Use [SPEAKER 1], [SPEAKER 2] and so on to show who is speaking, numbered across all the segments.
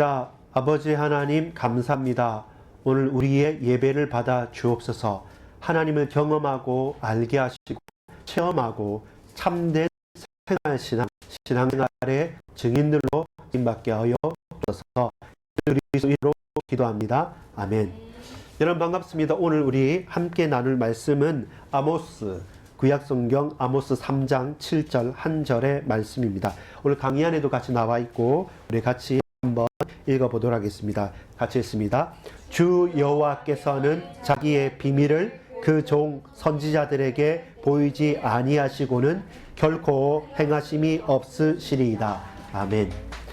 [SPEAKER 1] 자, 아버지 하나님 감사합니다. 오늘 우리의 예배를 받아 주옵소서. 하나님을 경험하고 알게 하시고 체험하고 참된 신앙생활의 증인들로 인받게 하여 주셔서 그리스도로 기도합니다. 아멘. 여러분 반갑습니다. 오늘 우리 함께 나눌 말씀은 아모스 구약성경 아모스 3장 7절 한 절의 말씀입니다. 오늘 강의 안에도 같이 나와 있고 우리 같이 한번 읽어보도록 하겠습니다. 같이 읽습니다. 주 여호와께서는 자기의 비밀을 그 종 선지자들에게 보이지 아니하시고는 결코 행하심이 없으시리이다. 아멘.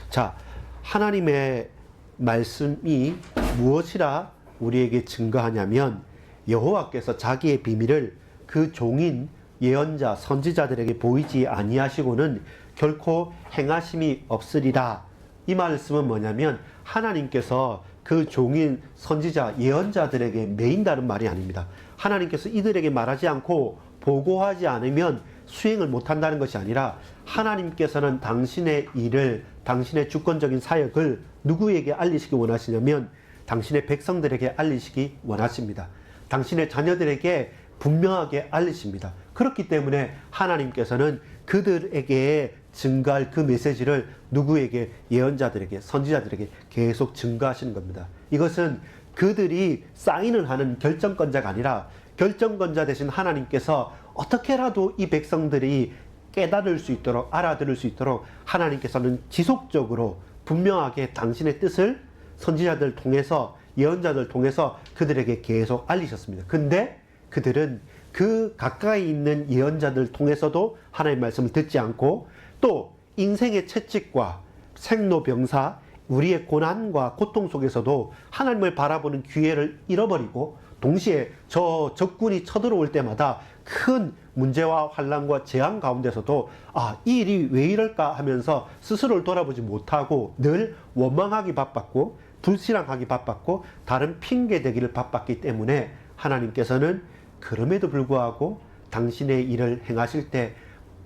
[SPEAKER 1] 자, 하나님의 말씀이 무엇이라 우리에게 증거하냐면 여호와께서 자기의 비밀을 그 종인 예언자 선지자들에게 보이지 아니하시고는 결코 행하심이 없으리라. 이 말씀은 뭐냐면 하나님께서 그 종인 선지자 예언자들에게 매인다는 말이 아닙니다. 하나님께서 이들에게 말하지 않고 보고하지 않으면 수행을 못한다는 것이 아니라 하나님께서는 당신의 일을, 당신의 주권적인 사역을 누구에게 알리시기 원하시냐면 당신의 백성들에게 알리시기 원하십니다. 당신의 자녀들에게 분명하게 알리십니다. 그렇기 때문에 하나님께서는 그들에게 증거할 그 메시지를 누구에게? 예언자들에게, 선지자들에게 계속 증거하시는 겁니다. 이것은 그들이 사인을 하는 결정권자가 아니라 결정권자 대신 하나님께서 어떻게라도 이 백성들이 깨달을 수 있도록, 알아들을 수 있도록 하나님께서는 지속적으로 분명하게 당신의 뜻을 선지자들 통해서, 예언자들 통해서 그들에게 계속 알리셨습니다. 근데 그들은 그 가까이 있는 예언자들 통해서도 하나님의 말씀을 듣지 않고 또 인생의 채찍과 생로병사, 우리의 고난과 고통 속에서도 하나님을 바라보는 기회를 잃어버리고 동시에 저 적군이 쳐들어올 때마다 큰 문제와 환난과 재앙 가운데서도 이 일이 왜 이럴까 하면서 스스로를 돌아보지 못하고 늘 원망하기 바빴고 불신앙하기 바빴고 다른 핑계대기를 바빴기 때문에 하나님께서는 그럼에도 불구하고 당신의 일을 행하실 때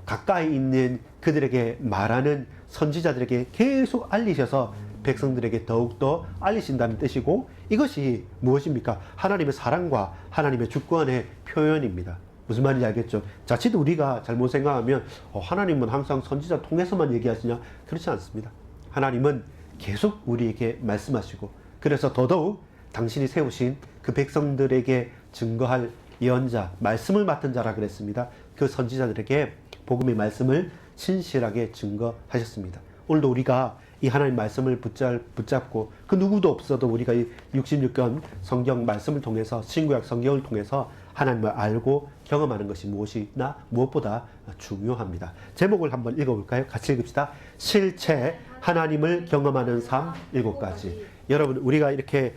[SPEAKER 1] 가까이 있는 그들에게 말하는 선지자들에게 계속 알리셔서 백성들에게 더욱더 알리신다는 뜻이고, 이것이 무엇입니까? 하나님의 사랑과 하나님의 주권의 표현입니다. 무슨 말인지 알겠죠? 자칫 우리가 잘못 생각하면 하나님은 항상 선지자 통해서만 얘기하시냐? 그렇지 않습니다. 하나님은 계속 우리에게 말씀하시고, 그래서 더더욱 당신이 세우신 그 백성들에게 증거할 예언자, 말씀을 맡은 자라 그랬습니다. 그 선지자들에게 복음의 말씀을 신실하게 증거하셨습니다. 오늘도 우리가 이 하나님 말씀을 붙잡고 그 누구도 없어도 우리가 이 66권 성경 말씀을 통해서, 신구약 성경을 통해서 하나님을 알고 경험하는 것이 무엇보다 중요합니다. 제목을 한번 읽어볼까요? 같이 읽읍시다. 실체 하나님을 경험하는 삶 7가지. 여러분, 우리가 이렇게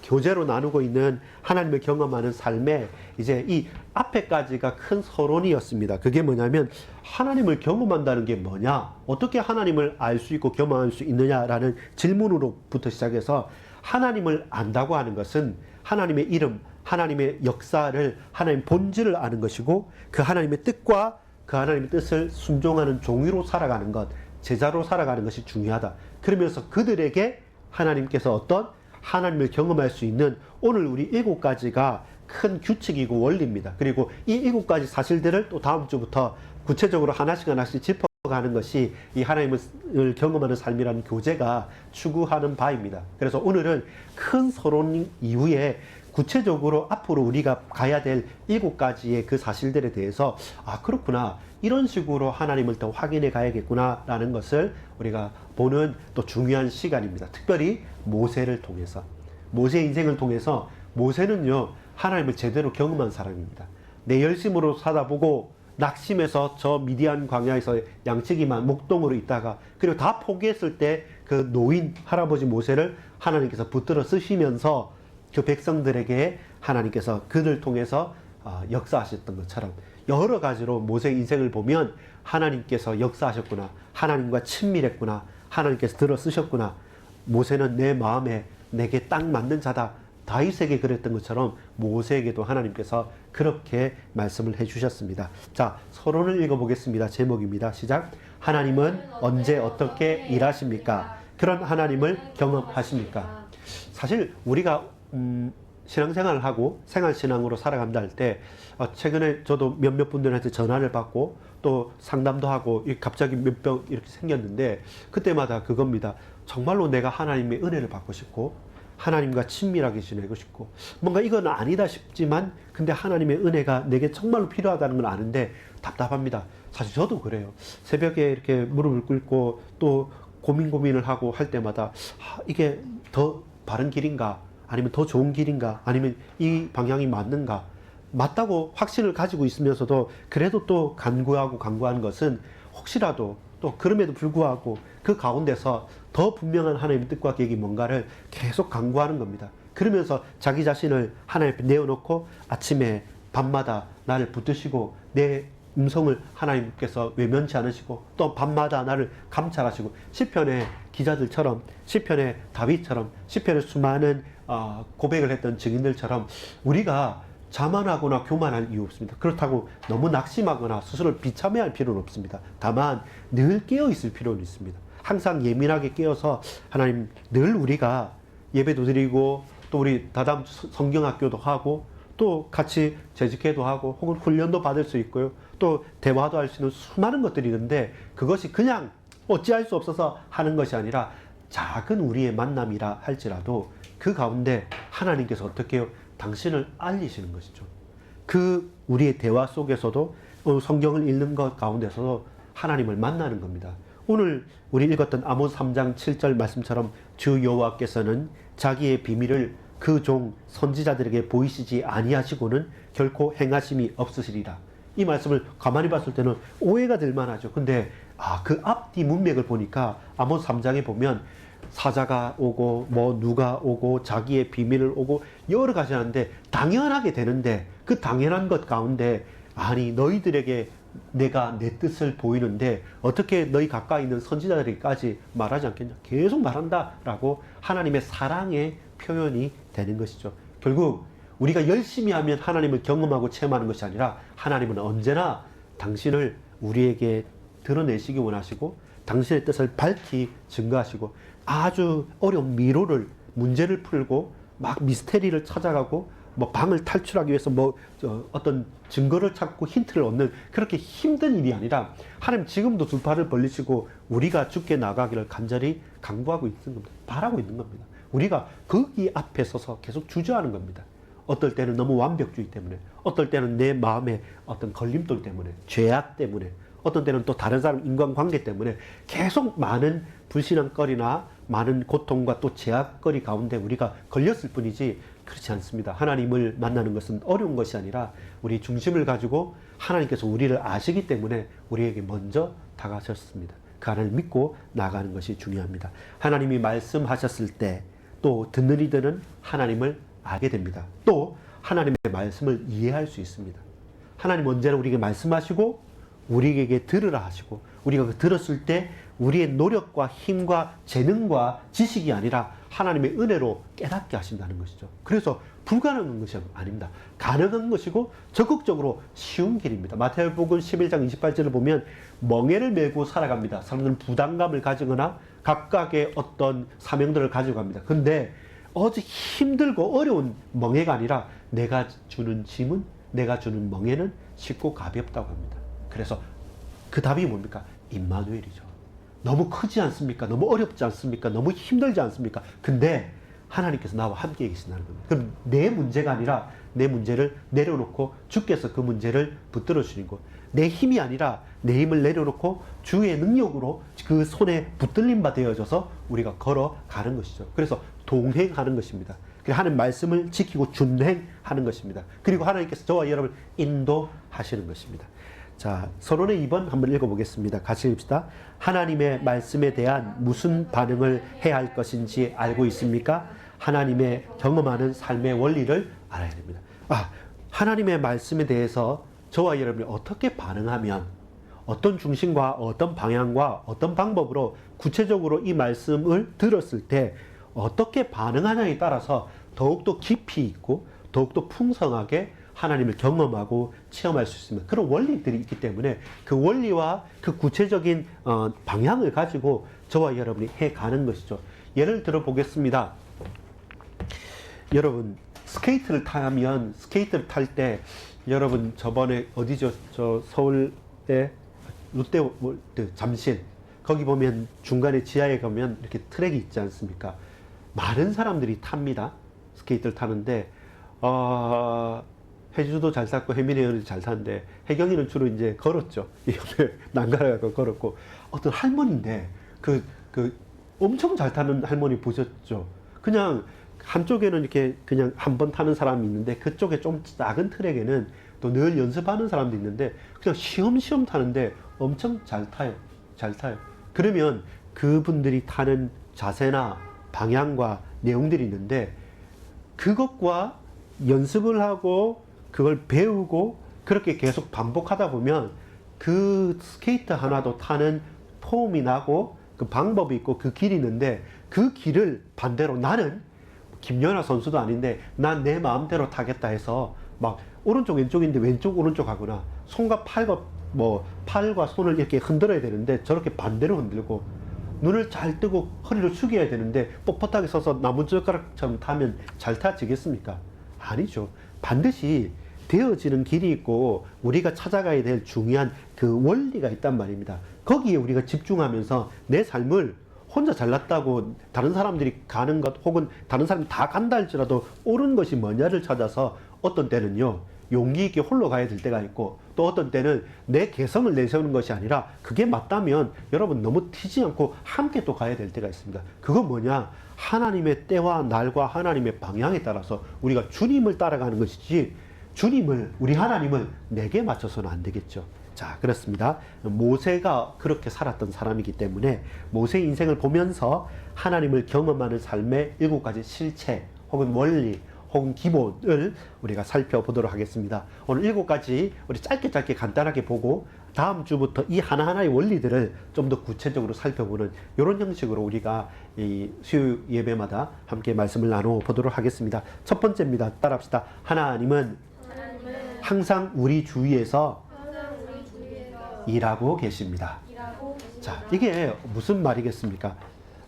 [SPEAKER 1] 교재로 나누고 있는 하나님을 경험하는 삶에 이제 이 앞에까지가 큰 서론이었습니다. 그게 뭐냐면 하나님을 경험한다는 게 뭐냐? 어떻게 하나님을 알 수 있고 경험할 수 있느냐라는 질문으로부터 시작해서 하나님을 안다고 하는 것은 하나님의 이름, 하나님의 역사를, 하나님의 본질을 아는 것이고 그 하나님의 뜻과 그 하나님의 뜻을 순종하는 종이로 살아가는 것, 제자로 살아가는 것이 중요하다. 그러면서 그들에게 하나님께서 어떤 하나님을 경험할 수 있는 오늘 우리 7가지가 큰 규칙이고 원리입니다. 그리고 이 7가지 사실들을 또 다음 주부터 구체적으로 하나씩 짚어가는 것이 이 하나님을 경험하는 삶이라는 교재가 추구하는 바입니다. 그래서 오늘은 큰 서론 이후에 구체적으로 앞으로 우리가 가야 될 7가지의 그 사실들에 대해서 그렇구나, 이런 식으로 하나님을 더 확인해 가야겠구나 라는 것을 우리가 보는 또 중요한 시간입니다. 특별히 모세를 통해서, 모세의 인생을 통해서, 모세는요 하나님을 제대로 경험한 사람입니다. 내 열심으로 살아보고 낙심해서 저 미디안 광야에서 양치기만 목동으로 있다가 그리고 다 포기했을 때 그 노인 할아버지 모세를 하나님께서 붙들어 쓰시면서 그 백성들에게 하나님께서 그들 통해서 역사하셨던 것처럼 여러 가지로 모세의 인생을 보면 하나님께서 역사하셨구나, 하나님과 친밀했구나, 하나님께서 들어 쓰셨구나, 모세는 내 마음에 내게 딱 맞는 자다, 다윗에게 그랬던 것처럼 모세에게도 하나님께서 그렇게 말씀을 해주셨습니다. 자, 서론을 읽어보겠습니다. 제목입니다. 시작. 하나님은 언제 어떻게 일하십니까? 그런 하나님을 경험하십니까? 사실 우리가 신앙생활을 하고 생활신앙으로 살아간다 할 때 최근에 저도 몇몇 분들한테 전화를 받고 또 상담도 하고 갑자기 몇 병 이렇게 생겼는데 그때마다 그겁니다. 정말로 내가 하나님의 은혜를 받고 싶고 하나님과 친밀하게 지내고 싶고 뭔가 이건 아니다 싶지만 근데 하나님의 은혜가 내게 정말로 필요하다는 걸 아는데 답답합니다. 사실 저도 그래요. 새벽에 이렇게 무릎을 꿇고 또 고민을 하고 할 때마다 이게 더 바른 길인가 아니면 더 좋은 길인가 아니면 이 방향이 맞는가 맞다고 확신을 가지고 있으면서도 그래도 또 간구하는 것은 혹시라도 또 그럼에도 불구하고 그 가운데서 더 분명한 하나님의 뜻과 계획이 뭔가를 계속 간구하는 겁니다. 그러면서 자기 자신을 하나님 앞에 내어놓고 아침에 밤마다 나를 붙드시고 내 음성을 하나님께서 외면치 않으시고 또 밤마다 나를 감찰하시고 시편의 기자들처럼 시편의 다윗처럼 시편의 수많은 고백을 했던 증인들처럼 우리가 자만하거나 교만할 이유 없습니다. 그렇다고 너무 낙심하거나 스스로를 비참해할 필요는 없습니다. 다만 늘 깨어 있을 필요는 있습니다. 항상 예민하게 깨어서 하나님 늘 우리가 예배도 드리고 또 우리 다담 성경학교도 하고 또 같이 재직회도 하고 혹은 훈련도 받을 수 있고요. 또 대화도 할 수 있는 수많은 것들이 있는데 그것이 그냥 어찌할 수 없어서 하는 것이 아니라 작은 우리의 만남이라 할지라도 그 가운데 하나님께서 어떻게 해요? 당신을 알리시는 것이죠. 그 우리의 대화 속에서도 성경을 읽는 것 가운데서도 하나님을 만나는 겁니다. 오늘 우리 읽었던 아모스 3장 7절 말씀처럼 주 여호와께서는 자기의 비밀을 그 종 선지자들에게 보이시지 아니하시고는 결코 행하심이 없으시리라. 이 말씀을 가만히 봤을 때는 오해가 될 만하죠. 근데 그 앞뒤 문맥을 보니까 아모스 3장에 보면 사자가 오고 뭐 누가 오고 자기의 비밀을 오고 여러 가지 하는데 당연하게 되는데 그 당연한 것 가운데 아니 너희들에게 내가 내 뜻을 보이는데 어떻게 너희 가까이 있는 선지자들에게까지 말하지 않겠냐 계속 말한다라고 하나님의 사랑의 표현이 되는 것이죠. 결국 우리가 열심히 하면 하나님을 경험하고 체험하는 것이 아니라 하나님은 언제나 당신을 우리에게 드러내시기 원하시고 당신의 뜻을 밝히 증거하시고 아주 어려운 미로를 문제를 풀고 막 미스테리를 찾아가고 뭐 방을 탈출하기 위해서 어떤 증거를 찾고 힌트를 얻는 그렇게 힘든 일이 아니라 하나님 지금도 두 팔을 벌리시고 우리가 죽게 나가기를 간절히 강구하고 있는 겁니다. 바라고 있는 겁니다. 우리가 거기 앞에 서서 계속 주저하는 겁니다. 어떨 때는 너무 완벽주의 때문에 어떨 때는 내 마음의 어떤 걸림돌 때문에 죄악 때문에 어떤 때는 또 다른 사람 인간관계 때문에 계속 많은 불신앙거리나 많은 고통과 또 제약거리 가운데 우리가 걸렸을 뿐이지 그렇지 않습니다. 하나님을 만나는 것은 어려운 것이 아니라 우리 중심을 가지고 하나님께서 우리를 아시기 때문에 우리에게 먼저 다가가셨습니다. 그 하나님을 믿고 나가는 것이 중요합니다. 하나님이 말씀하셨을 때 또 듣는 이들은 하나님을 알게 됩니다. 또 하나님의 말씀을 이해할 수 있습니다. 하나님 언제나 우리에게 말씀하시고 우리에게 들으라 하시고 우리가 들었을 때 우리의 노력과 힘과 재능과 지식이 아니라 하나님의 은혜로 깨닫게 하신다는 것이죠. 그래서 불가능한 것이 아닙니다. 가능한 것이고 적극적으로 쉬운 길입니다. 마태복음 11장 28절을 보면 멍에를 메고 살아갑니다. 사람들은 부담감을 가지거나 각각의 어떤 사명들을 가지고 갑니다. 근데 어제 힘들고 어려운 멍에가 아니라 내가 주는 짐은 내가 주는 멍에는 쉽고 가볍다고 합니다. 그래서 그 답이 뭡니까? 임마누엘이죠. 너무 크지 않습니까? 너무 어렵지 않습니까? 너무 힘들지 않습니까? 근데 하나님께서 나와 함께 계신다는 겁니다. 그럼 내 문제가 아니라 내 문제를 내려놓고 주께서 그 문제를 붙들어 주시는 것. 내 힘이 아니라 내 힘을 내려놓고 주의 능력으로 그 손에 붙들림 바 되어져서 우리가 걸어가는 것이죠. 그래서 동행하는 것입니다. 하나님 말씀을 지키고 준행하는 것입니다. 그리고 하나님께서 저와 여러분을 인도하시는 것입니다. 자, 서론의 2번 한번 읽어보겠습니다. 같이 읽읍시다. 하나님의 말씀에 대한 무슨 반응을 해야 할 것인지 알고 있습니까? 하나님의 경험하는 삶의 원리를 알아야 됩니다. 하나님의 말씀에 대해서 저와 여러분이 어떻게 반응하면 어떤 중심과 어떤 방향과 어떤 방법으로 구체적으로 이 말씀을 들었을 때 어떻게 반응하냐에 따라서 더욱더 깊이 있고 더욱더 풍성하게 하나님을 경험하고 체험할 수 있습니다. 그런 원리들이 있기 때문에 그 원리와 그 구체적인 방향을 가지고 저와 여러분이 해가는 것이죠. 예를 들어 보겠습니다. 여러분 스케이트를 타면 스케이트를 탈 때 여러분 저번에 어디죠? 저 서울에 롯데월드 잠실 거기 보면 중간에 지하에 가면 이렇게 트랙이 있지 않습니까? 많은 사람들이 탑니다. 스케이트를 타는데 혜주도 잘 탔고 혜민이 형도 잘 탔는데 혜경이는 주로 이제 걸었죠. 이 옆에 난간을 걸었고 어떤 할머니인데 그 엄청 잘 타는 할머니 보셨죠? 그냥 한쪽에는 이렇게 그냥 한 번 타는 사람이 있는데 그쪽에 좀 작은 트랙에는 또 늘 연습하는 사람도 있는데 그냥 시험시험 타는데 엄청 잘 타요. 잘 타요. 그러면 그분들이 타는 자세나 방향과 내용들이 있는데 그것과 연습을 하고 그걸 배우고 그렇게 계속 반복하다 보면 그 스케이트 하나도 타는 폼이 나고 그 방법이 있고 그 길이 있는데 그 길을 반대로 나는 김연아 선수도 아닌데 난 내 마음대로 타겠다 해서 막 오른쪽 왼쪽인데 왼쪽 오른쪽 하거나 손과 팔과 손을 이렇게 흔들어야 되는데 저렇게 반대로 흔들고 눈을 잘 뜨고 허리를 숙여야 되는데 뻣뻣하게 서서 나무젓가락처럼 타면 잘 타지겠습니까? 아니죠. 반드시 되어지는 길이 있고 우리가 찾아가야 될 중요한 그 원리가 있단 말입니다. 거기에 우리가 집중하면서 내 삶을 혼자 잘났다고 다른 사람들이 가는 것 혹은 다른 사람이 다 간다 할지라도 옳은 것이 뭐냐를 찾아서 어떤 때는요 용기 있게 홀로 가야 될 때가 있고 또 어떤 때는 내 개성을 내세우는 것이 아니라 그게 맞다면 여러분 너무 튀지 않고 함께 또 가야 될 때가 있습니다. 그건 뭐냐? 하나님의 때와 날과 하나님의 방향에 따라서 우리가 주님을 따라가는 것이지 우리 하나님을 내게 맞춰서는 안 되겠죠. 자, 그렇습니다. 모세가 그렇게 살았던 사람이기 때문에 모세의 인생을 보면서 하나님을 경험하는 삶의 7가지 실체 혹은 원리 혹은 기본을 우리가 살펴보도록 하겠습니다. 오늘 7가지 우리 짧게 간단하게 보고 다음 주부터 이 하나하나의 원리들을 좀 더 구체적으로 살펴보는 이런 형식으로 우리가 이 수요 예배마다 함께 말씀을 나누어 보도록 하겠습니다. 첫 번째입니다. 따라합시다. 하나님은 항상 우리 주위에서 일하고 계십니다. 자, 이게 무슨 말이겠습니까?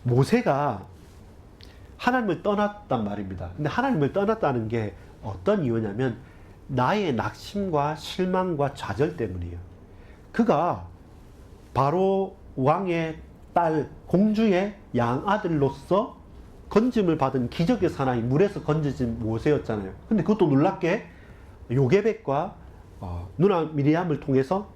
[SPEAKER 1] 모세가 하나님을 떠났단 말입니다. 근데 하나님을 떠났다는 게 어떤 이유냐면 나의 낙심과 실망과 좌절 때문이에요. 그가 바로 왕의 딸 공주의 양아들로서 건짐을 받은 기적의 사나이 물에서 건져진 모세였잖아요. 근데 그것도 놀랍게 요게벳과 누나 미리암을 통해서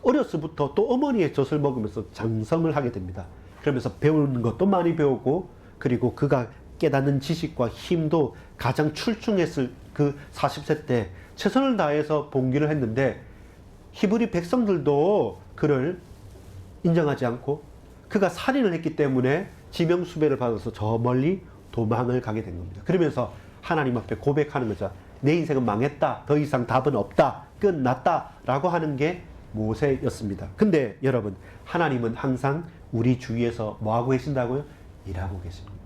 [SPEAKER 1] 어렸을부터 또 어머니의 젖을 먹으면서 장성을 하게 됩니다. 그러면서 배우는 것도 많이 배우고 그리고 그가 깨닫는 지식과 힘도 가장 출중했을 그 40세 때 최선을 다해서 봉기를 했는데 히브리 백성들도 그를 인정하지 않고 그가 살인을 했기 때문에 지명수배를 받아서 저 멀리 도망을 가게 된 겁니다. 그러면서 하나님 앞에 고백하는 거죠. 내 인생은 망했다. 더 이상 답은 없다. 끝났다. 라고 하는 게 모세였습니다. 근데 여러분 하나님은 항상 우리 주위에서 뭐하고 계신다고요? 일하고 계십니다.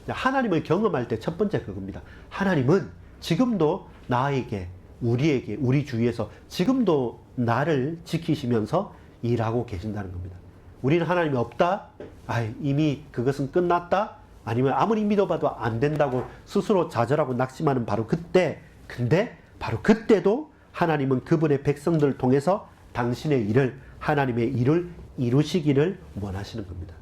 [SPEAKER 1] 하나님을 경험할 때 첫 번째 그겁니다. 하나님은 지금도 나에게 우리에게 우리 주위에서 지금도 나를 지키시면서 일하고 계신다는 겁니다. 우리는 하나님이 없다? 이미 그것은 끝났다? 아니면 아무리 믿어봐도 안 된다고 스스로 좌절하고 낙심하는 바로 그때 근데 바로 그때도 하나님은 그분의 백성들을 통해서 당신의 일을 하나님의 일을 이루시기를 원하시는 겁니다.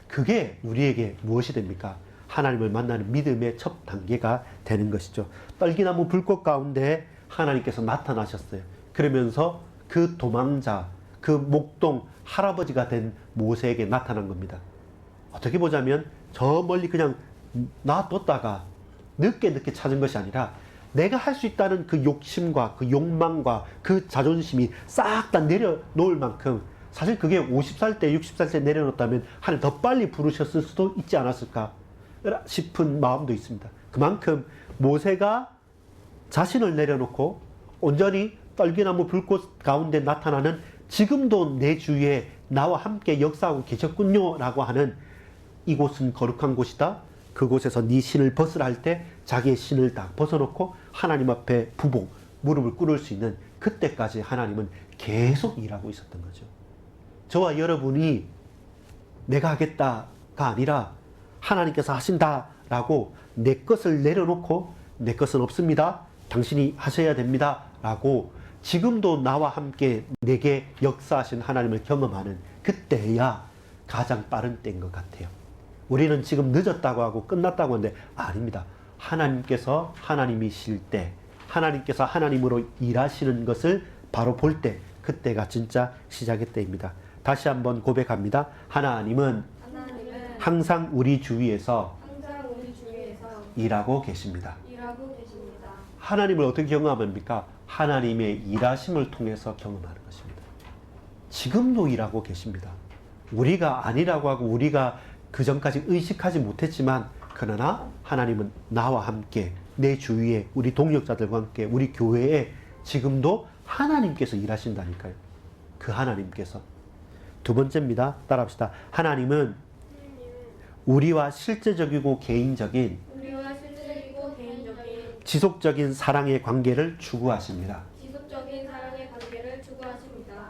[SPEAKER 1] 그게 우리에게 무엇이 됩니까? 하나님을 만나는 믿음의 첫 단계가 되는 것이죠. 떨기나무 불꽃 가운데 하나님께서 나타나셨어요. 그러면서 그 도망자, 그 목동 할아버지가 된 모세에게 나타난 겁니다. 어떻게 보자면 저 멀리 그냥 놔뒀다가 늦게 찾은 것이 아니라 내가 할 수 있다는 그 욕심과 그 욕망과 그 자존심이 싹 다 내려놓을 만큼 사실 그게 50살 때 60살 때 내려놓았다면 하나님 더 빨리 부르셨을 수도 있지 않았을까 싶은 마음도 있습니다. 그만큼 모세가 자신을 내려놓고 온전히 떨기나무 불꽃 가운데 나타나는 지금도 내 주위에 나와 함께 역사하고 계셨군요 라고 하는 이곳은 거룩한 곳이다. 그곳에서 네 신을 벗으라 할 때 자기의 신을 다 벗어놓고 하나님 앞에 부복, 무릎을 꿇을 수 있는 그때까지 하나님은 계속 일하고 있었던 거죠. 저와 여러분이 내가 하겠다가 아니라 하나님께서 하신다라고 내 것을 내려놓고 내 것은 없습니다. 당신이 하셔야 됩니다. 라고 지금도 나와 함께 내게 역사하신 하나님을 경험하는 그때야 가장 빠른 때인 것 같아요. 우리는 지금 늦었다고 하고 끝났다고 하는데 아닙니다. 하나님께서 하나님이실 때, 하나님께서 하나님으로 일하시는 것을 바로 볼 때, 그때가 진짜 시작의 때입니다. 다시 한번 고백합니다. 하나님은 항상 우리 주위에서 일하고 계십니다. 하나님을 어떻게 경험합니까? 하나님의 일하심을 통해서 경험하는 것입니다. 지금도 일하고 계십니다. 우리가 아니라고 하고 우리가 그 전까지 의식하지 못했지만 그러나 하나님은 나와 함께 내 주위에 우리 동역자들과 함께 우리 교회에 지금도 하나님께서 일하신다니까요. 그 하나님께서. 두 번째입니다. 따라합시다. 하나님은 우리와 실제적이고 개인적인 지속적인 사랑의 관계를 추구하십니다.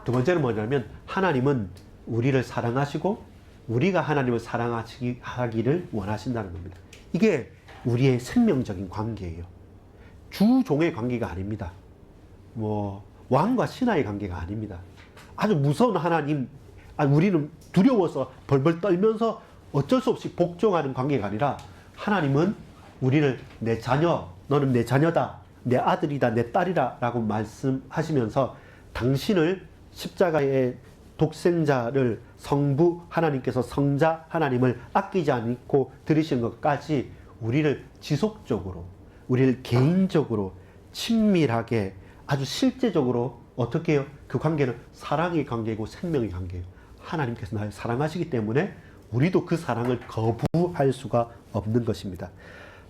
[SPEAKER 1] 두 번째는 뭐냐면 하나님은 우리를 사랑하시고 우리가 하나님을 사랑하기를 원하신다는 겁니다. 이게 우리의 생명적인 관계예요. 주종의 관계가 아닙니다. 왕과 신하의 관계가 아닙니다. 아주 무서운 하나님, 우리는 두려워서 벌벌 떨면서 어쩔 수 없이 복종하는 관계가 아니라 하나님은 우리를 내 자녀, 너는 내 자녀다, 내 아들이다, 내 딸이다 라고 말씀하시면서 당신을 십자가의 독생자를 성부 하나님께서 성자 하나님을 아끼지 않고 들으신 것까지 우리를 지속적으로, 우리를 개인적으로 친밀하게 아주 실제적으로 어떻게 해요? 그 관계는 사랑의 관계이고 생명의 관계예요. 하나님께서 나를 사랑하시기 때문에 우리도 그 사랑을 거부할 수가 없는 것입니다.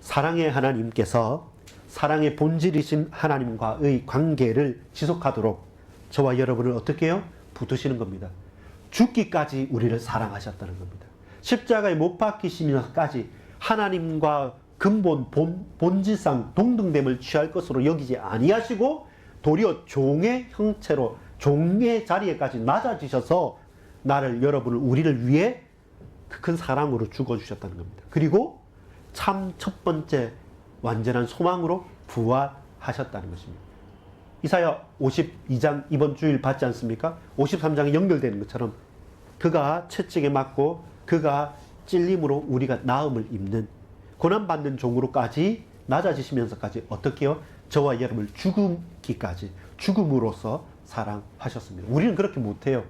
[SPEAKER 1] 사랑의 하나님께서 사랑의 본질이신 하나님과의 관계를 지속하도록 저와 여러분을 어떻게 해요? 붙드시는 겁니다. 죽기까지 우리를 사랑하셨다는 겁니다. 십자가에 못 박히시면서까지 하나님과 근본 본질상 동등됨을 취할 것으로 여기지 아니하시고 도리어 종의 형체로 종의 자리에까지 낮아지셔서 나를, 여러분을, 우리를 위해 그 큰 사랑으로 죽어주셨다는 겁니다. 그리고 참 첫 번째 완전한 소망으로 부활하셨다는 것입니다. 이사야 52장 이번 주일 봤지 않습니까? 53장에 연결되는 것처럼 그가 채찍에 맞고 그가 찔림으로 우리가 나음을 입는 고난받는 종으로까지 낮아지시면서까지 어떻게 해요? 저와 여러분을 죽음기까지 죽음으로써 사랑하셨습니다. 우리는 그렇게 못해요.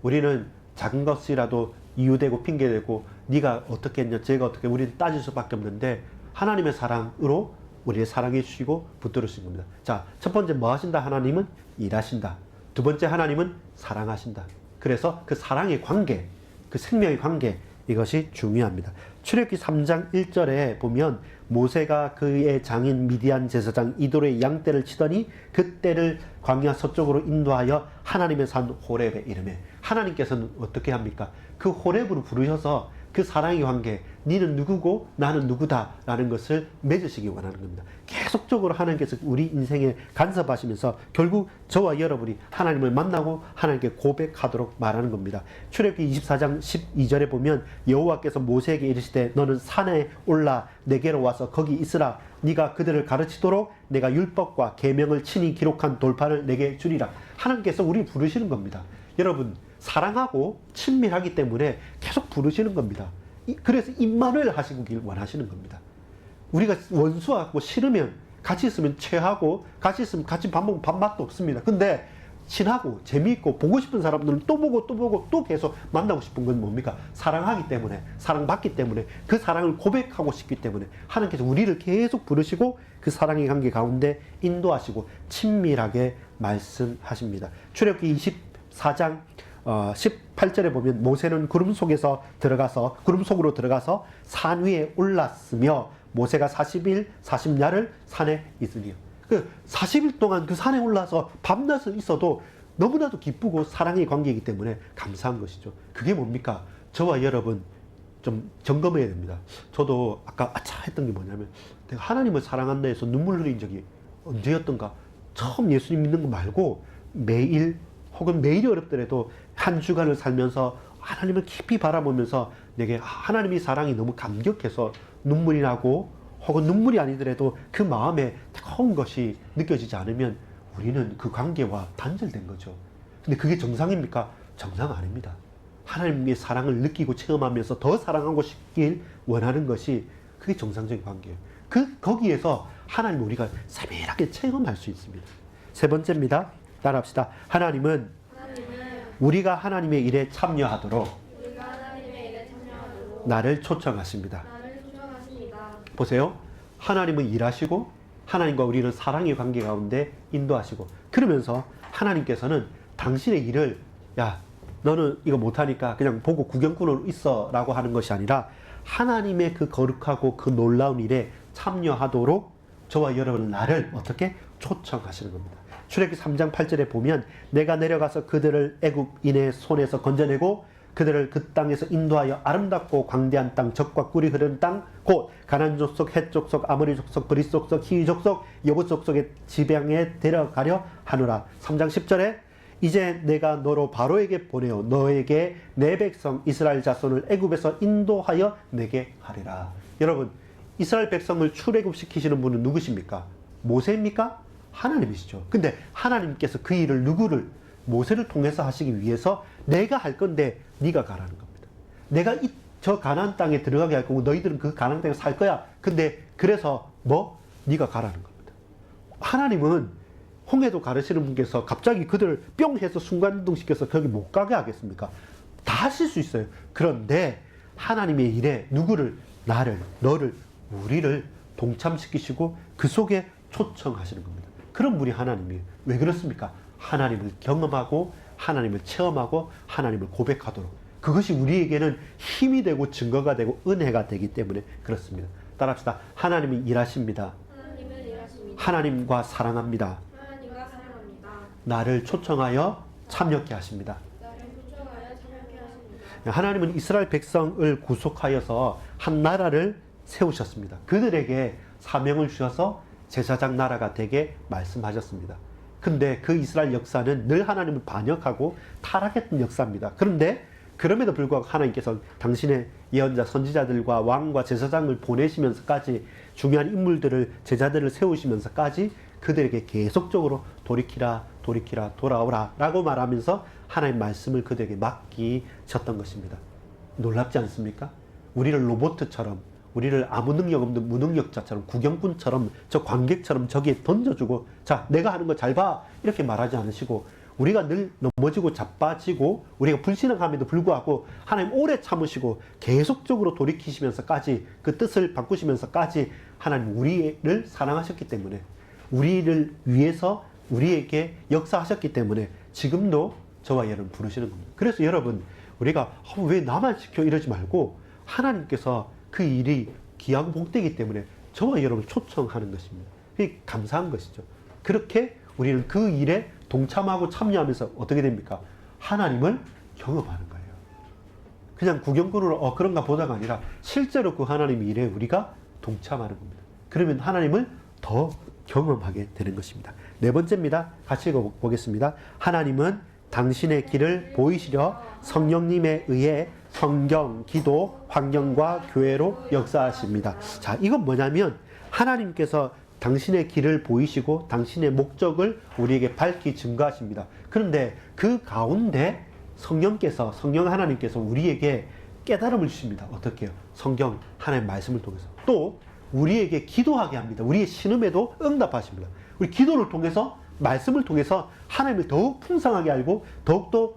[SPEAKER 1] 우리는 작은 것이라도 이유되고 핑계대고 네가 어떻게 했냐 제가 어떻게, 우리는 따질 수밖에 없는데 하나님의 사랑으로 우리를 사랑해 주시고 붙들으신 겁니다. 자, 첫 번째 뭐 하신다? 하나님은 일하신다. 두 번째 하나님은 사랑하신다. 그래서 그 사랑의 관계, 그 생명의 관계, 이것이 중요합니다. 출애굽기 3장 1절에 보면 모세가 그의 장인 미디안 제사장 이도로의 양떼를 치더니 그떼를 광야 서쪽으로 인도하여 하나님의 산 호렙에 이르매, 하나님께서는 어떻게 합니까? 그 호렙으로 부르셔서 그 사랑의 관계, 너는 누구고 나는 누구다 라는 것을 맺으시기 원하는 겁니다. 계속적으로 하나님께서 우리 인생에 간섭하시면서 결국 저와 여러분이 하나님을 만나고 하나님께 고백하도록 말하는 겁니다. 출애굽기 24장 12절에 보면 여호와께서 모세에게 이르시되 너는 산에 올라 내게로 와서 거기 있으라. 네가 그들을 가르치도록 내가 율법과 계명을 친히 기록한 돌판을 내게 주리라. 하나님께서 우리 부르시는 겁니다. 여러분, 사랑하고 친밀하기 때문에 계속 부르시는 겁니다. 그래서 임마누엘 하시길 원하시는 겁니다. 우리가 원수하고 싫으면 같이 있으면 체하고 같이 있으면 같이 밥 먹으면 밥맛도 없습니다. 근데 친하고 재미있고 보고 싶은 사람들은 또 보고 또 보고 또 계속 만나고 싶은 건 뭡니까? 사랑하기 때문에, 사랑받기 때문에, 그 사랑을 고백하고 싶기 때문에 하나님께서 우리를 계속 부르시고 그 사랑의 관계 가운데 인도하시고 친밀하게 말씀하십니다. 출애굽기 24장 18절에 보면 모세는 구름 속으로 들어가서 산 위에 올랐으며 모세가 40일 40야를 산에 있으니요. 그 40일 동안 그 산에 올라서 밤낮을 있어도 너무나도 기쁘고 사랑의 관계이기 때문에 감사한 것이죠. 그게 뭡니까? 저와 여러분 좀 점검해야 됩니다. 저도 아까 했던 게 뭐냐면 내가 하나님을 사랑한다 해서 눈물 흘린 적이 언제였던가. 처음 예수님 믿는 거 말고 매일 혹은 매일이 어렵더라도 한 주간을 살면서 하나님을 깊이 바라보면서 내게 하나님의 사랑이 너무 감격해서 눈물이 나고 혹은 눈물이 아니더라도 그 마음에 뜨거운 것이 느껴지지 않으면 우리는 그 관계와 단절된 거죠. 근데 그게 정상입니까? 정상 아닙니다. 하나님의 사랑을 느끼고 체험하면서 더 사랑하고 싶길 원하는 것이 그게 정상적인 관계예요. 거기에서 하나님을 우리가 세밀하게 체험할 수 있습니다. 세 번째입니다. 따라합시다. 하나님은 우리가 하나님의 일에 참여하도록 나를 초청하십니다. 보세요. 하나님은 일하시고 하나님과 우리는 사랑의 관계 가운데 인도하시고 그러면서 하나님께서는 당신의 일을 야 너는 이거 못하니까 그냥 보고 구경꾼으로 있어 라고 하는 것이 아니라 하나님의 그 거룩하고 그 놀라운 일에 참여하도록 저와 여러분 나를 어떻게 초청하시는 겁니다. 출애굽기 3장 8절에 보면 내가 내려가서 그들을 애굽인의 손에서 건져내고 그들을 그 땅에서 인도하여 아름답고 광대한 땅 젖과 꿀이 흐르는 땅 곧 가나안 족속, 헷 족속, 아모리 족속, 브리스 족속, 히위 족속, 여부 족속의 지방에 데려가려 하노라. 3장 10절에 이제 내가 너로 바로에게 보내어 너에게 내 백성 이스라엘 자손을 애굽에서 인도하여 내게 하리라. 여러분 이스라엘 백성을 출애굽시키시는 분은 누구십니까? 모세입니까? 하나님이시죠. 근데 하나님께서 그 일을 누구를 모세를 통해서 하시기 위해서 내가 할 건데 네가 가라는 겁니다. 내가 저 가나안 땅에 들어가게 할 거고 너희들은 그 가나안 땅에 살 거야. 근데 그래서 네가 가라는 겁니다. 하나님은 홍해도 가르치는 분께서 갑자기 그들을 뿅 해서 순간이동시켜서 거기 못 가게 하겠습니까? 다 하실 수 있어요. 그런데 하나님의 일에 누구를 나를 너를 우리를 동참시키시고 그 속에 초청하시는 겁니다. 그런 분이 하나님이에요. 왜 그렇습니까? 하나님을 경험하고 하나님을 체험하고 하나님을 고백하도록 그것이 우리에게는 힘이 되고 증거가 되고 은혜가 되기 때문에 그렇습니다. 따라합시다. 하나님이 일하십니다. 하나님과 사랑합니다. 나를 초청하여 참여케 하십니다. 하나님은 이스라엘 백성을 구속하여서 한 나라를 세우셨습니다. 그들에게 사명을 주셔서 제사장 나라가 되게 말씀하셨습니다. 근데 그 이스라엘 역사는 늘 하나님을 반역하고 타락했던 역사입니다. 그런데 그럼에도 불구하고 하나님께서 당신의 예언자 선지자들과 왕과 제사장을 보내시면서까지 중요한 인물들을 제자들을 세우시면서까지 그들에게 계속적으로 돌이키라 돌아오라 라고 말하면서 하나님 말씀을 그들에게 맡기셨던 것입니다. 놀랍지 않습니까? 우리를 로봇처럼 우리를 아무 능력 없는 무능력자처럼 구경꾼처럼 저 관객처럼 저기에 던져주고 자 내가 하는 거 잘 봐 이렇게 말하지 않으시고 우리가 늘 넘어지고 자빠지고 우리가 불신앙함에도 불구하고 하나님 오래 참으시고 계속적으로 돌이키시면서까지 그 뜻을 바꾸시면서까지 하나님 우리를 사랑하셨기 때문에 우리를 위해서 우리에게 역사하셨기 때문에 지금도 저와 여러분 부르시는 겁니다. 그래서 여러분 우리가 왜 나만 시켜 이러지 말고 하나님께서 그 일이 귀하고 복되기 때문에 저와 여러분을 초청하는 것입니다. 그게 감사한 것이죠. 그렇게 우리는 그 일에 동참하고 참여하면서 어떻게 됩니까? 하나님을 경험하는 거예요. 그냥 구경꾼으로 그런가 보다가 아니라 실제로 그 하나님의 일에 우리가 동참하는 겁니다. 그러면 하나님을 더 경험하게 되는 것입니다. 네 번째입니다. 같이 읽어보겠습니다. 하나님은 당신의 길을 보이시려 성령님에 의해 성경, 기도, 환경과 교회로 역사하십니다. 자, 이건 뭐냐면 하나님께서 당신의 길을 보이시고 당신의 목적을 우리에게 밝히 증거하십니다. 그런데 그 가운데 성령 하나님께서 우리에게 깨달음을 주십니다. 어떻게 해요? 성경, 하나님의 말씀을 통해서. 또 우리에게 기도하게 합니다. 우리의 신음에도 응답하십니다. 우리 기도를 통해서 말씀을 통해서 하나님을 더욱 풍성하게 알고 더욱더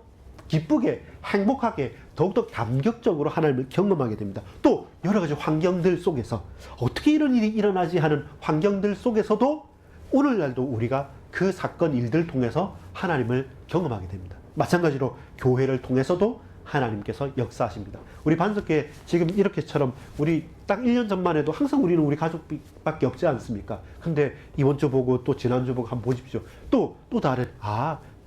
[SPEAKER 1] 기쁘게 행복하게 더욱더 감격적으로 하나님을 경험하게 됩니다. 또 여러 가지 환경들 속에서 어떻게 이런 일이 일어나지 하는 환경들 속에서도 오늘날도 우리가 그 사건 일들을 통해서 하나님을 경험하게 됩니다. 마찬가지로 교회를 통해서도 하나님께서 역사하십니다. 우리 반석회 지금 이렇게처럼 우리 딱 1년 전만 해도 항상 우리는 우리 가족밖에 없지 않습니까? 근데 이번 주 보고 또 지난주 보고 한번 보십시오. 또 다른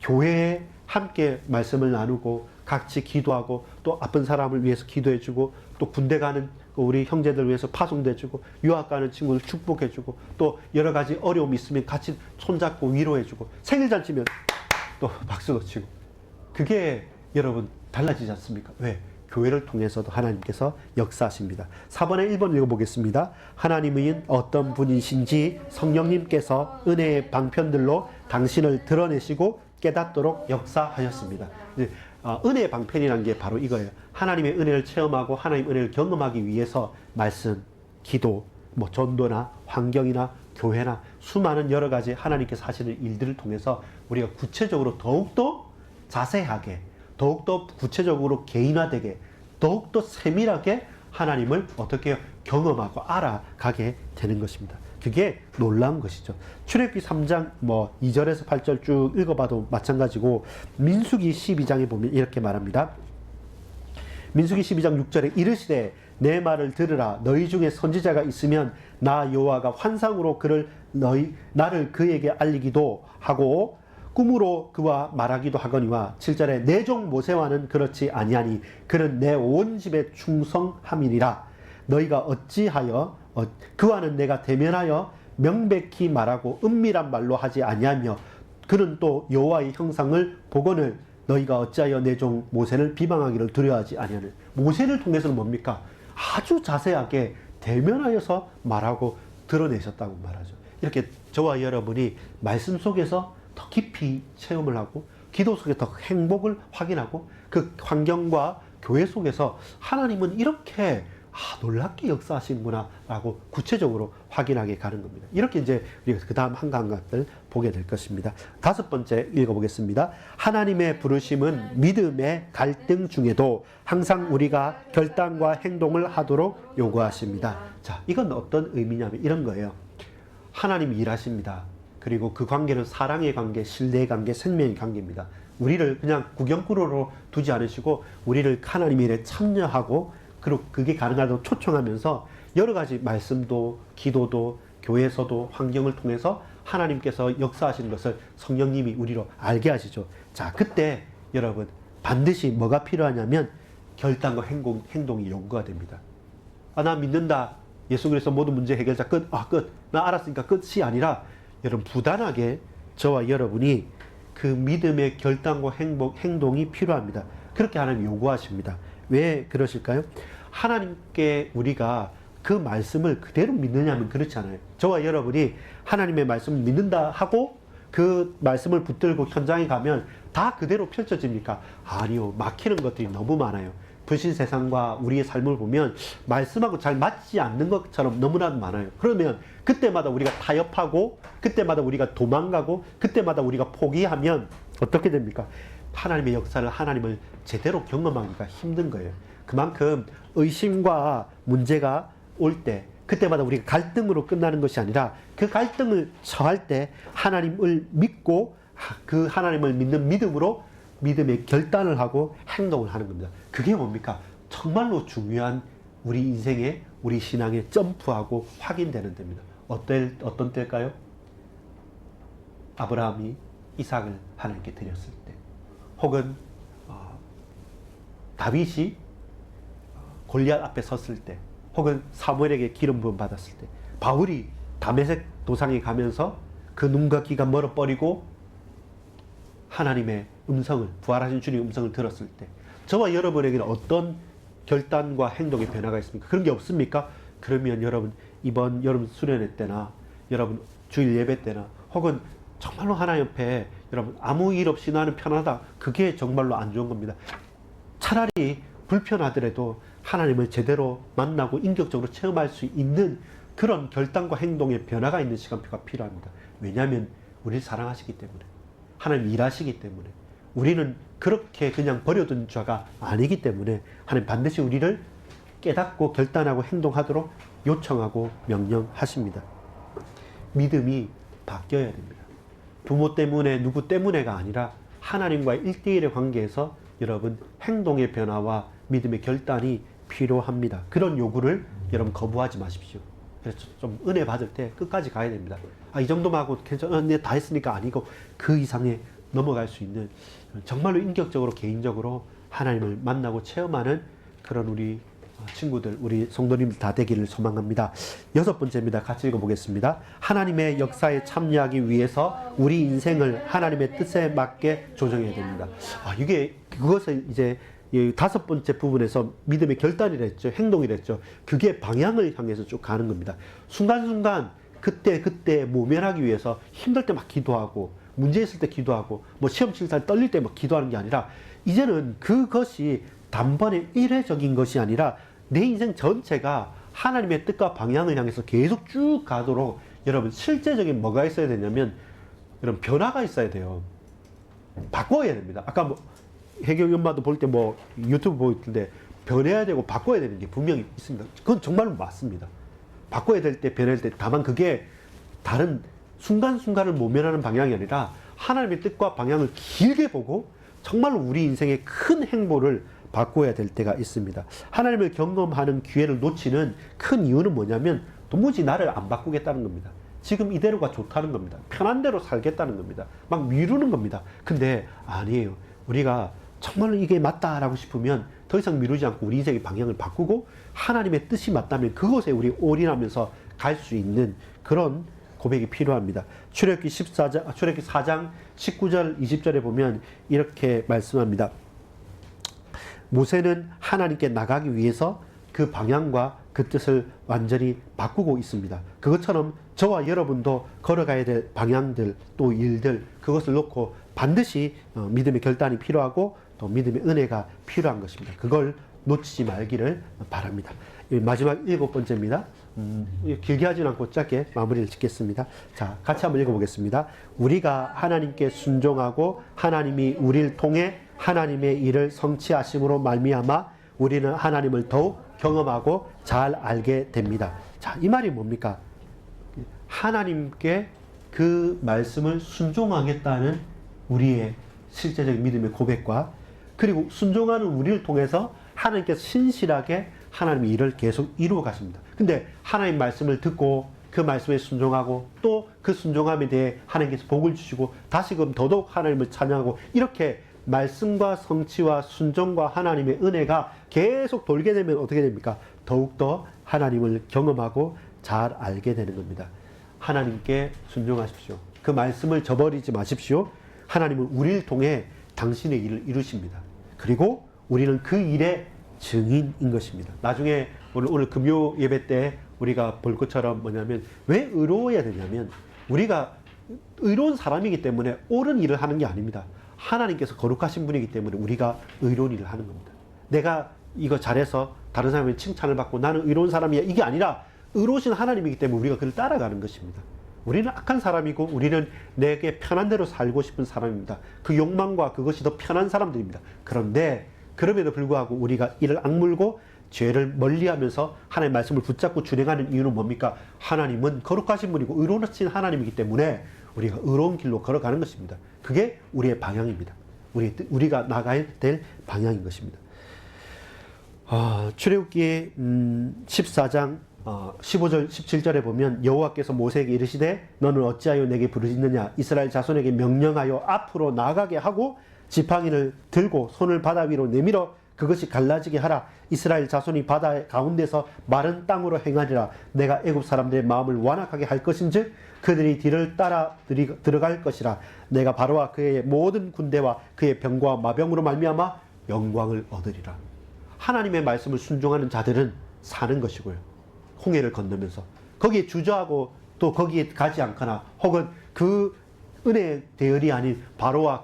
[SPEAKER 1] 교회에 함께 말씀을 나누고 같이 기도하고 또 아픈 사람을 위해서 기도해주고 또 군대 가는 우리 형제들 위해서 파송돼주고 유학 가는 친구들 축복해주고 또 여러 가지 어려움이 있으면 같이 손잡고 위로해주고 생일잔치면 또 박수도 치고 그게 여러분 달라지지 않습니까? 왜? 교회를 통해서도 하나님께서 역사하십니다. 4번에 1번 읽어보겠습니다. 하나님은 어떤 분이신지 성령님께서 은혜의 방편들로 당신을 드러내시고 깨닫도록 역사하셨습니다. 은혜의 방편이라는 게 바로 이거예요. 하나님의 은혜를 체험하고 하나님의 은혜를 경험하기 위해서 말씀, 기도, 전도나 환경이나 교회나 수많은 여러 가지 하나님께서 하시는 일들을 통해서 우리가 구체적으로 더욱더 자세하게, 더욱더 구체적으로 개인화되게, 더욱더 세밀하게 하나님을 어떻게 경험하고 알아가게 되는 것입니다. 그게 놀라운 것이죠. 출애굽기 3장 2절에서 8절 쭉 읽어봐도 마찬가지고 민수기 12장에 보면 이렇게 말합니다. 민수기 12장 6절에 이르시되 내 말을 들으라. 너희 중에 선지자가 있으면 나 여호와가 환상으로 나를 그에게 알리기도 하고 꿈으로 그와 말하기도 하거니와 7절에 내 종 모세와는 그렇지 아니하니 그는 내 온 집에 충성함이니라. 너희가 어찌하여 그와는 내가 대면하여 명백히 말하고 은밀한 말로 하지 아니하며 그는 또 여호와의 형상을 보거늘 너희가 어찌하여 내 종 모세를 비방하기를 두려워하지 아니하는. 모세를 통해서는 뭡니까? 아주 자세하게 대면하여서 말하고 드러내셨다고 말하죠. 이렇게 저와 여러분이 말씀 속에서 더 깊이 체험을 하고 기도 속에 더 행복을 확인하고 그 환경과 교회 속에서 하나님은 이렇게 놀랍게 역사하시는구나 라고 구체적으로 확인하게 가는 겁니다. 이렇게 이제 우리가 그 다음 한 것들 보게 될 것입니다. 5번째 읽어보겠습니다. 하나님의 부르심은 믿음의 갈등 중에도 항상 우리가 결단과 행동을 하도록 요구하십니다. 자, 이건 어떤 의미냐면 이런 거예요. 하나님이 일하십니다. 그리고 그 관계는 사랑의 관계, 신뢰의 관계, 생명의 관계입니다. 우리를 그냥 구경꾼으로 두지 않으시고 우리를 하나님의 일에 참여하고 그리고 그게 가능하도록 초청하면서 여러 가지 말씀도 기도도 교회에서도 환경을 통해서 하나님께서 역사하시는 것을 성령님이 우리로 알게 하시죠. 자, 그때 여러분 반드시 뭐가 필요하냐면 결단과 행동이 요구가 됩니다. 나 믿는다. 예수 그리스도 모든 문제 해결자 끝. 끝. 나 알았으니까 끝이 아니라 여러분 부단하게 저와 여러분이 그 믿음의 결단과 행동이 필요합니다. 그렇게 하나님 요구하십니다. 왜 그러실까요? 하나님께 우리가 그 말씀을 그대로 믿느냐면 그렇지 않아요. 저와 여러분이 하나님의 말씀을 믿는다 하고 그 말씀을 붙들고 현장에 가면 다 그대로 펼쳐집니까? 아니요. 막히는 것들이 너무 많아요. 불신 세상과 우리의 삶을 보면 말씀하고 잘 맞지 않는 것처럼 너무나도 많아요. 그러면 그때마다 우리가 타협하고 그때마다 우리가 도망가고 그때마다 우리가 포기하면 어떻게 됩니까? 하나님의 역사를 하나님을 제대로 경험하기가 힘든 거예요. 그만큼 의심과 문제가 올 때 그때마다 우리가 갈등으로 끝나는 것이 아니라 그 갈등을 처할 때 하나님을 믿고 그 하나님을 믿는 믿음으로 믿음의 결단을 하고 행동을 하는 겁니다. 그게 뭡니까? 정말로 중요한 우리 인생의 우리 신앙의 점프하고 확인되는 데입니다. 어떤 때일까요? 아브라함이 이삭을 하나님께 드렸을 때, 혹은 다윗이 골리앗 앞에 섰을 때, 혹은 사무엘에게 기름 부음 받았을 때, 바울이 다메섹 도상에 가면서 그 눈과 귀가 멀어버리고 하나님의 음성을, 부활하신 주님의 음성을 들었을 때, 저와 여러분에게는 어떤 결단과 행동의 변화가 있습니까? 그런 게 없습니까? 그러면 여러분 이번 여름 수련회 때나 여러분 주일 예배 때나 혹은 정말로 하나님 옆에 여러분 아무 일 없이 나는 편하다, 그게 정말로 안 좋은 겁니다. 차라리 불편하더라도 하나님을 제대로 만나고 인격적으로 체험할 수 있는 그런 결단과 행동의 변화가 있는 시간표가 필요합니다. 왜냐하면 우리를 사랑하시기 때문에, 하나님 일하시기 때문에, 우리는 그렇게 그냥 버려둔 자가 아니기 때문에 하나님 반드시 우리를 깨닫고 결단하고 행동하도록 요청하고 명령하십니다. 믿음이 바뀌어야 됩니다. 부모 때문에 누구 때문에가 아니라 하나님과의 1대1의 관계에서 여러분 행동의 변화와 믿음의 결단이 필요합니다. 그런 요구를 여러분 거부하지 마십시오. 그래서 좀 은혜 받을 때 끝까지 가야 됩니다. 이 정도만 하고 괜찮아, 내가 다 했으니까 아니고 그 이상에 넘어갈 수 있는, 정말로 인격적으로 개인적으로 하나님을 만나고 체험하는 그런 우리 친구들, 우리 성도님들 다 되기를 소망합니다. 6번째입니다. 같이 읽어보겠습니다. 하나님의 역사에 참여하기 위해서 우리 인생을 하나님의 뜻에 맞게 조정해야 됩니다. 그것을 이제 이 5번째 부분에서 믿음의 결단이라 했죠. 행동이라 했죠. 그게 방향을 향해서 쭉 가는 겁니다. 순간순간 그때 모면하기 위해서 힘들 때 막 기도하고 문제 있을 때 기도하고 뭐 시험 칠 때 떨릴 때 막 기도하는 게 아니라 이제는 그것이 단번에 일회적인 것이 아니라 내 인생 전체가 하나님의 뜻과 방향을 향해서 계속 쭉 가도록 여러분 실제적인 뭐가 있어야 되냐면 여러분 변화가 있어야 돼요. 바꿔야 됩니다. 아까 뭐 혜경이 엄마도 볼 때 뭐 유튜브 보고 있던데 변해야 되고 바꿔야 되는 게 분명히 있습니다. 그건 정말로 맞습니다. 바꿔야 될 때 변해야 될 때 다만 그게 다른 순간순간을 모면하는 방향이 아니라 하나님의 뜻과 방향을 길게 보고 정말로 우리 인생의 큰 행보를 바꿔야 될 때가 있습니다. 하나님을 경험하는 기회를 놓치는 큰 이유는 뭐냐면 도무지 나를 안 바꾸겠다는 겁니다. 지금 이대로가 좋다는 겁니다. 편한 대로 살겠다는 겁니다. 막 미루는 겁니다. 근데 아니에요. 우리가 정말로 이게 맞다라고 싶으면 더 이상 미루지 않고 우리 인생의 방향을 바꾸고 하나님의 뜻이 맞다면 그것에 우리 올인하면서 갈 수 있는 그런 고백이 필요합니다. 출애굽기 4장 19절 20절에 보면 이렇게 말씀합니다. 모세는 하나님께 나가기 위해서 그 방향과 그 뜻을 완전히 바꾸고 있습니다. 그것처럼 저와 여러분도 걸어가야 될 방향들 또 일들 그것을 놓고 반드시 믿음의 결단이 필요하고 또 믿음의 은혜가 필요한 것입니다. 그걸 놓치지 말기를 바랍니다. 마지막 7번째입니다. 길게 하진 않고 짧게 마무리를 짓겠습니다. 자, 같이 한번 읽어보겠습니다. 우리가 하나님께 순종하고 하나님이 우리를 통해 하나님의 일을 성취하심으로 말미암아 우리는 하나님을 더욱 경험하고 잘 알게 됩니다. 자, 이 말이 뭡니까? 하나님께 그 말씀을 순종하겠다는 우리의 실제적인 믿음의 고백과 그리고 순종하는 우리를 통해서 하나님께서 신실하게 하나님의 일을 계속 이루어 가십니다. 근데 하나님 말씀을 듣고 그 말씀에 순종하고 또 그 순종함에 대해 하나님께서 복을 주시고 다시금 더더욱 하나님을 찬양하고 이렇게 말씀과 성취와 순종과 하나님의 은혜가 계속 돌게 되면 어떻게 됩니까? 더욱더 하나님을 경험하고 잘 알게 되는 겁니다. 하나님께 순종하십시오. 그 말씀을 저버리지 마십시오. 하나님은 우리를 통해 당신의 일을 이루십니다. 그리고 우리는 그 일의 증인인 것입니다. 나중에 오늘 금요 예배 때 우리가 볼 것처럼 뭐냐면 왜 의로워야 되냐면 우리가 의로운 사람이기 때문에 옳은 일을 하는 게 아닙니다. 하나님께서 거룩하신 분이기 때문에 우리가 의로운 일을 하는 겁니다. 내가 이거 잘해서 다른 사람의 칭찬을 받고 나는 의로운 사람이야 이게 아니라 의로우신 하나님이기 때문에 우리가 그를 따라가는 것입니다. 우리는 악한 사람이고 우리는 내게 편한 대로 살고 싶은 사람입니다. 그 욕망과 그것이 더 편한 사람들입니다. 그런데 그럼에도 불구하고 우리가 이를 악물고 죄를 멀리하면서 하나님의 말씀을 붙잡고 준행하는 이유는 뭡니까? 하나님은 거룩하신 분이고 의로우신 하나님이기 때문에 우리가 의로운 길로 걸어가는 것입니다. 그게 우리의 방향입니다. 우리가 나가야 될 방향인 것입니다. 출애굽기 14장 15절 17절에 보면 여호와께서 모세에게 이르시되 너는 어찌하여 내게 부르짖느냐 이스라엘 자손에게 명령하여 앞으로 나가게 하고 지팡이를 들고 손을 바다 위로 내밀어 그것이 갈라지게 하라. 이스라엘 자손이 바다 가운데서 마른 땅으로 행하리라. 내가 애굽 사람들의 마음을 완악하게 할 것인즉 그들이 뒤를 따라 들어갈 것이라. 내가 바로와 그의 모든 군대와 그의 병과 마병으로 말미암아 영광을 얻으리라. 하나님의 말씀을 순종하는 자들은 사는 것이고요. 홍해를 건너면서 거기에 주저하고 또 거기에 가지 않거나 혹은 그 은혜의 대열이 아닌 바로와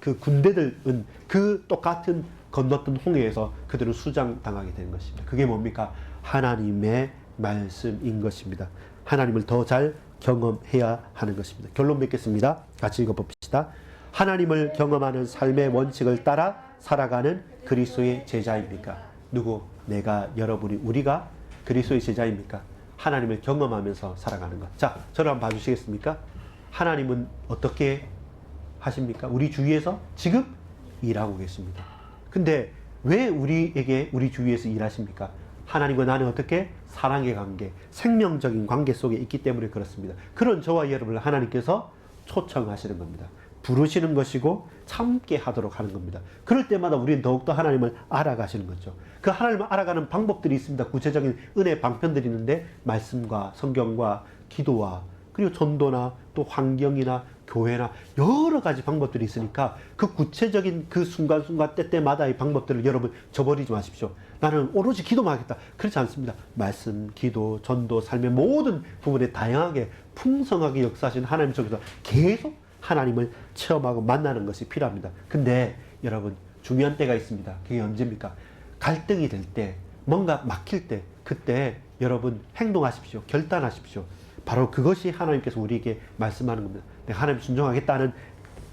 [SPEAKER 1] 그 군대들은 그 똑같은 건넜던 홍해에서 그들은 수장당하게 되는 것입니다. 그게 뭡니까? 하나님의 말씀인 것입니다. 하나님을 더 잘 경험해야 하는 것입니다. 결론 맺겠습니다. 같이 읽어봅시다. 하나님을 경험하는 삶의 원칙을 따라 살아가는 그리스도의 제자입니까? 누구? 내가, 여러분이, 우리가 그리스도의 제자입니까? 하나님을 경험하면서 살아가는 것. 자, 저를 한번 봐주시겠습니까? 하나님은 어떻게 하십니까? 우리 주위에서 지금 일하고 계십니다. 근데 왜 우리에게 우리 주위에서 일하십니까? 하나님과 나는 어떻게? 사랑의 관계, 생명적인 관계 속에 있기 때문에 그렇습니다. 그런 저와 여러분을 하나님께서 초청하시는 겁니다. 부르시는 것이고 참게 하도록 하는 겁니다. 그럴 때마다 우리는 더욱더 하나님을 알아가시는 거죠. 그 하나님을 알아가는 방법들이 있습니다. 구체적인 은혜 방편들이 있는데 말씀과 성경과 기도와 그리고 전도나 또 환경이나 교회나 여러 가지 방법들이 있으니까 그 구체적인 그 순간순간 때때마다의 방법들을 여러분 저버리지 마십시오. 나는 오로지 기도만 하겠다. 그렇지 않습니다. 말씀, 기도, 전도, 삶의 모든 부분에 다양하게 풍성하게 역사하신 하나님 속에서 계속 하나님을 체험하고 만나는 것이 필요합니다. 근데 여러분 중요한 때가 있습니다. 그게 언제입니까? 갈등이 될 때, 뭔가 막힐 때, 그때 여러분 행동하십시오. 결단하십시오. 바로 그것이 하나님께서 우리에게 말씀하는 겁니다. 내가 하나님 순종하겠다는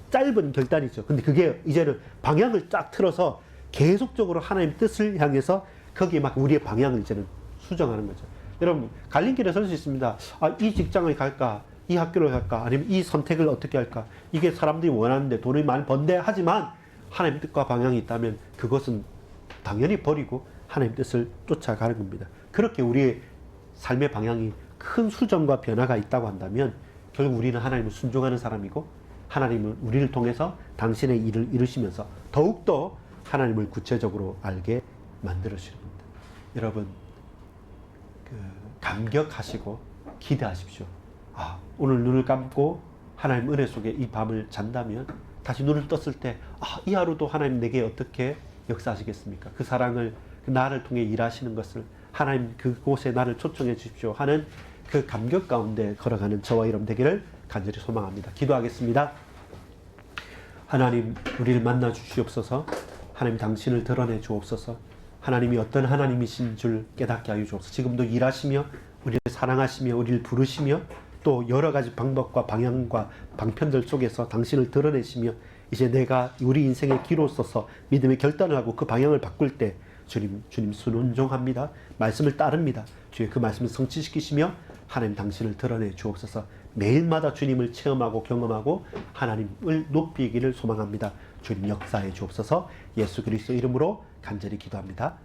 [SPEAKER 1] 짧은 결단이죠. 근데 그게 이제는 방향을 쫙 틀어서 계속적으로 하나님 뜻을 향해서 거기에 막 우리의 방향을 이제는 수정하는 거죠. 여러분 갈림길에 설 수 있습니다. 아, 이 직장을 갈까? 이 학교를 갈까? 아니면 이 선택을 어떻게 할까? 이게 사람들이 원하는데 돈을 많이 번대 하지만 하나님 뜻과 방향이 있다면 그것은 당연히 버리고 하나님 뜻을 쫓아가는 겁니다. 그렇게 우리의 삶의 방향이 큰 수정과 변화가 있다고 한다면 결국 우리는 하나님을 순종하는 사람이고 하나님은 우리를 통해서 당신의 일을 이루시면서 더욱더 하나님을 구체적으로 알게 만들어주시는 겁니다. 여러분 감격하시고 기대하십시오. 아, 오늘 눈을 감고 하나님 은혜 속에 이 밤을 잔다면 다시 눈을 떴을 때 이 하루도 하나님 내게 어떻게 역사하시겠습니까? 그 사랑을 나를 통해 일하시는 것을 하나님 그곳에 나를 초청해 주십시오 하는 그 감격 가운데 걸어가는 저와 여러분 되기를 간절히 소망합니다. 기도하겠습니다. 하나님 우리를 만나 주시옵소서. 하나님 당신을 드러내 주옵소서. 하나님이 어떤 하나님이신 줄 깨닫게 하여 주옵소서. 지금도 일하시며 우리를 사랑하시며 우리를 부르시며 또 여러 가지 방법과 방향과 방편들 속에서 당신을 드러내시며 이제 내가 우리 인생의 기로서서 믿음의 결단을 하고 그 방향을 바꿀 때 주님 순종합니다. 말씀을 따릅니다. 주의 그 말씀을 성취시키시며 하나님 당신을 드러내 주옵소서. 매일마다 주님을 체험하고 경험하고 하나님을 높이기를 소망합니다. 주님 역사해 주옵소서. 예수 그리스도 이름으로 간절히 기도합니다.